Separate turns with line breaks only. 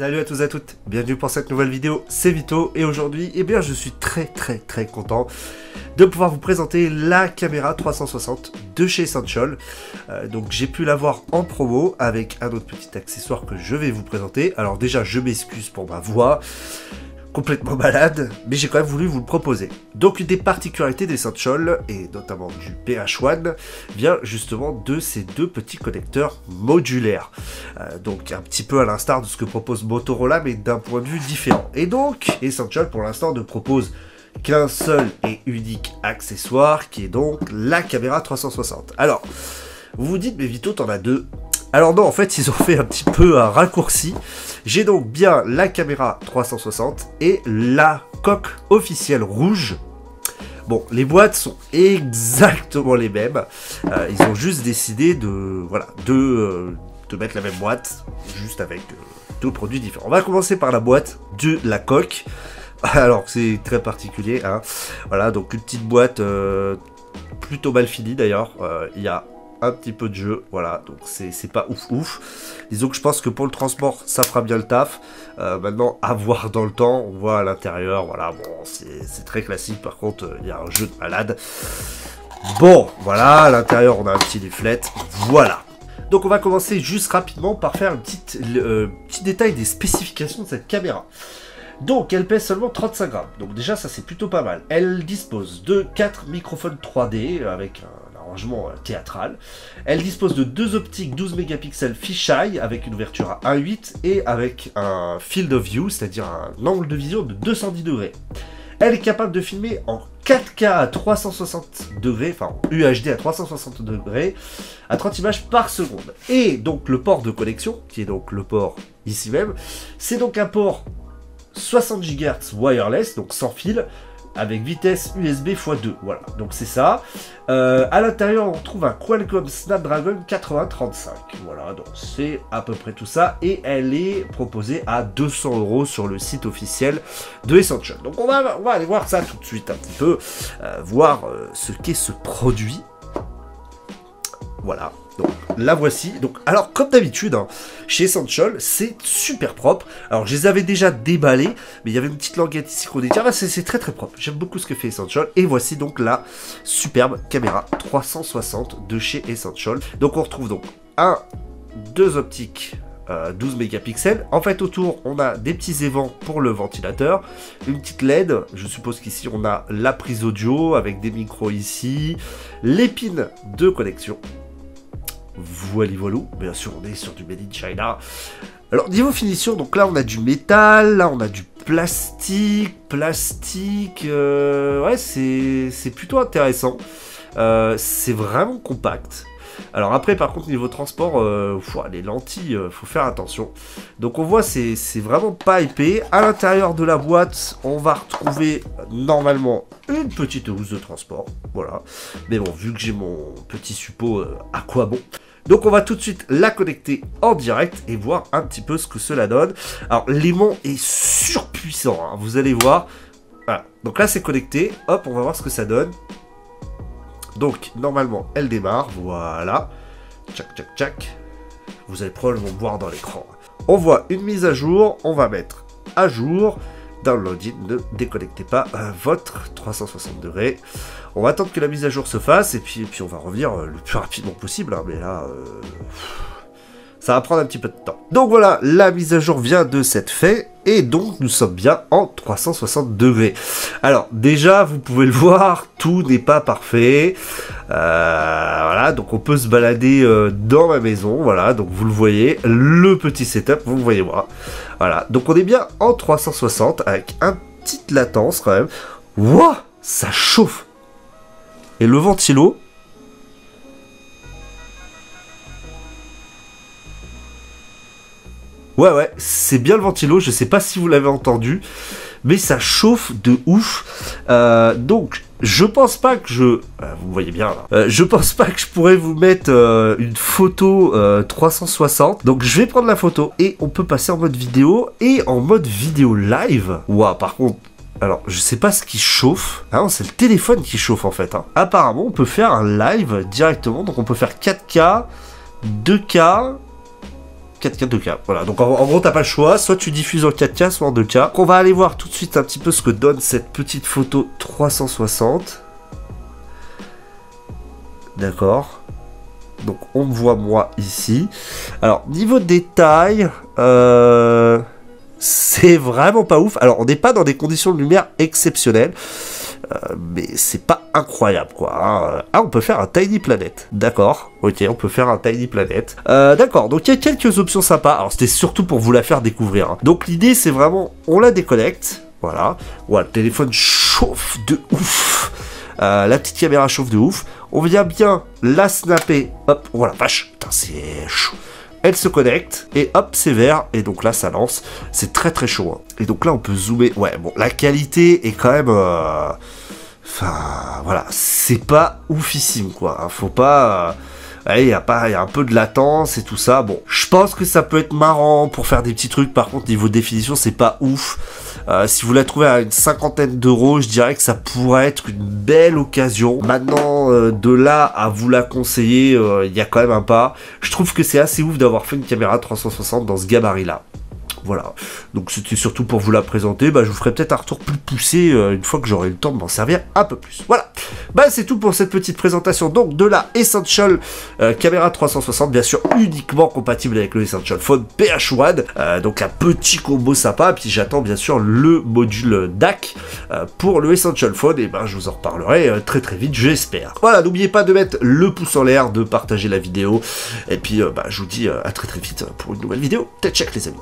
Salut à tous et à toutes, bienvenue pour cette nouvelle vidéo, c'est Vito et aujourd'hui, eh bien je suis très content de pouvoir vous présenter la caméra 360 de chez Essential. Donc j'ai pu l'avoir en promo avec un autre petit accessoire que je vais vous présenter. Alors déjà je m'excuse pour ma voix, complètement malade, mais j'ai quand même voulu vous le proposer. Donc une des particularités d'Essential, et notamment du PH1, vient justement de ces deux petits connecteurs modulaires. Donc un petit peu à l'instar de ce que propose Motorola, mais d'un point de vue différent. Et donc, Essential pour l'instant ne propose qu'un seul et unique accessoire, qui est donc la caméra 360. Alors, vous vous dites, mais Vito, t'en as deux. Alors non, en fait, ils ont fait un petit peu un raccourci. J'ai donc bien la caméra 360 et la coque officielle rouge. Bon, les boîtes sont exactement les mêmes. Ils ont juste décidé de mettre la même boîte, juste avec deux produits différents. On va commencer par la boîte de la coque. Alors, c'est très particulier, hein. Voilà, donc une petite boîte plutôt mal finie d'ailleurs. Il y a un petit peu de jeu, voilà, donc c'est pas ouf. Disons que je pense que pour le transport, ça fera bien le taf. Maintenant, à voir dans le temps, on voit à l'intérieur, voilà, bon, c'est très classique. Par contre, il y a un jeu de malade. Bon, voilà, à l'intérieur, on a un petit leaflet, voilà. Donc on va commencer juste rapidement par faire un petit détail des spécifications de cette caméra. Donc elle pèse seulement 35 grammes, donc déjà ça c'est plutôt pas mal. Elle dispose de 4 microphones 3D avec un arrangement théâtral. Elle dispose de deux optiques 12 mégapixels fisheye avec une ouverture à 1.8 et avec un field of view, c'est-à-dire un angle de vision de 210 degrés. Elle est capable de filmer en 4K à 360 degrés, enfin en UHD à 360 degrés, à 30 images par seconde. Et donc le port de connexion, qui est donc le port ici même, c'est donc un port 60 GHz wireless, donc sans fil, avec vitesse USB x2, voilà, donc c'est ça. À l'intérieur, on trouve un Qualcomm Snapdragon 8035, voilà, donc c'est à peu près tout ça, et elle est proposée à 200 € sur le site officiel de Essential. Donc on va aller voir ça tout de suite un petit peu, voir ce qu'est ce produit. Voilà, donc la voici. Donc, alors comme d'habitude, hein, chez Essential, c'est super propre. Alors je les avais déjà déballés, mais il y avait une petite languette ici qu'on dit, tiens, c'est très propre. J'aime beaucoup ce que fait Essential. Et voici donc la superbe caméra 360 de chez Essential. Donc on retrouve donc deux optiques 12 mégapixels. En fait, autour, on a des petits évents pour le ventilateur, une petite LED. Je suppose qu'ici, on a la prise audio avec des micros ici, les pins de connexion. Voilà, bien sûr on est sur du Made in China. Alors niveau finition, donc là on a du métal, là on a du plastique, ouais c'est plutôt intéressant, c'est vraiment compact. Alors après par contre niveau transport, les lentilles, faut faire attention. Donc on voit c'est vraiment pas épais. À l'intérieur de la boîte, on va retrouver normalement une petite housse de transport, voilà. Mais bon, vu que j'ai mon petit suppôt, à quoi bon? Donc on va tout de suite la connecter en direct et voir un petit peu ce que cela donne. Alors l'aimant est surpuissant, hein, vous allez voir. Voilà. Donc là c'est connecté, hop, on va voir ce que ça donne. Donc normalement elle démarre, voilà. Tchac. Vous allez probablement voir dans l'écran. On voit une mise à jour, on va mettre à jour. Downloading, ne déconnectez pas votre 360 degrés. On va attendre que la mise à jour se fasse et puis on va revenir le plus rapidement possible, hein, mais là ça va prendre un petit peu de temps. Donc voilà, la mise à jour vient de s'être faite et donc nous sommes bien en 360 degrés. Alors déjà, vous pouvez le voir, tout n'est pas parfait. Voilà, donc on peut se balader dans ma maison, voilà, donc vous le voyez, le petit setup, vous le voyez moi. Voilà, donc on est bien en 360 avec une petite latence quand même. Wouah, ça chauffe. Et le ventilo, ouais, c'est bien le ventilo, je sais pas si vous l'avez entendu, mais ça chauffe de ouf. Donc, je pense pas que vous voyez bien là, je pense pas que je pourrais vous mettre une photo 360. Donc, je vais prendre la photo et on peut passer en mode vidéo et en mode vidéo live. Ouah, par contre, alors, je sais pas ce qui chauffe. Ah non, c'est le téléphone qui chauffe en fait, hein. Apparemment, on peut faire un live directement, donc on peut faire 4K, 2K. 4K, 2K. Voilà, donc en gros, t'as pas le choix. Soit tu diffuses en 4K, soit en 2K. On va aller voir tout de suite un petit peu ce que donne cette petite photo 360. D'accord. Donc on me voit moi ici. Alors, niveau détail, c'est vraiment pas ouf. Alors, on n'est pas dans des conditions de lumière exceptionnelles. Mais c'est pas incroyable quoi. Hein. Ah, on peut faire un Tiny Planet. D'accord, ok, on peut faire un Tiny Planet. D'accord, donc il y a quelques options sympas. Alors c'était surtout pour vous la faire découvrir. Hein. Donc l'idée c'est vraiment, on la déconnecte. Voilà. Ouais, le téléphone chauffe de ouf. La petite caméra chauffe de ouf. On vient bien la snapper. Hop, voilà, vache. Putain, c'est chaud. Elle se connecte, et hop, c'est vert, et donc là, ça lance. C'est très très chaud. Hein. Et donc là, on peut zoomer. Ouais, bon, la qualité est quand même... Enfin, voilà, c'est pas oufissime, quoi. Hein. Faut pas... Il y a un peu de latence et tout ça. Bon, je pense que ça peut être marrant pour faire des petits trucs. Par contre, niveau définition, c'est pas ouf. Si vous la trouvez à une 50aine d'euros, je dirais que ça pourrait être une belle occasion. Maintenant, de là à vous la conseiller, il y a quand même un pas. Je trouve que c'est assez ouf d'avoir fait une caméra 360 dans ce gabarit-là. Voilà, donc c'était surtout pour vous la présenter. Bah, je vous ferai peut-être un retour plus poussé une fois que j'aurai le temps de m'en servir un peu plus. Voilà, bah c'est tout pour cette petite présentation donc de la Essential caméra 360, bien sûr uniquement compatible avec le Essential Phone PH1. Donc un petit combo sympa, puis j'attends bien sûr le module DAC pour le Essential Phone, et ben je vous en reparlerai très très vite, j'espère. Voilà, n'oubliez pas de mettre le pouce en l'air, de partager la vidéo, et puis bah, je vous dis à très très vite pour une nouvelle vidéo. Tech check les amis.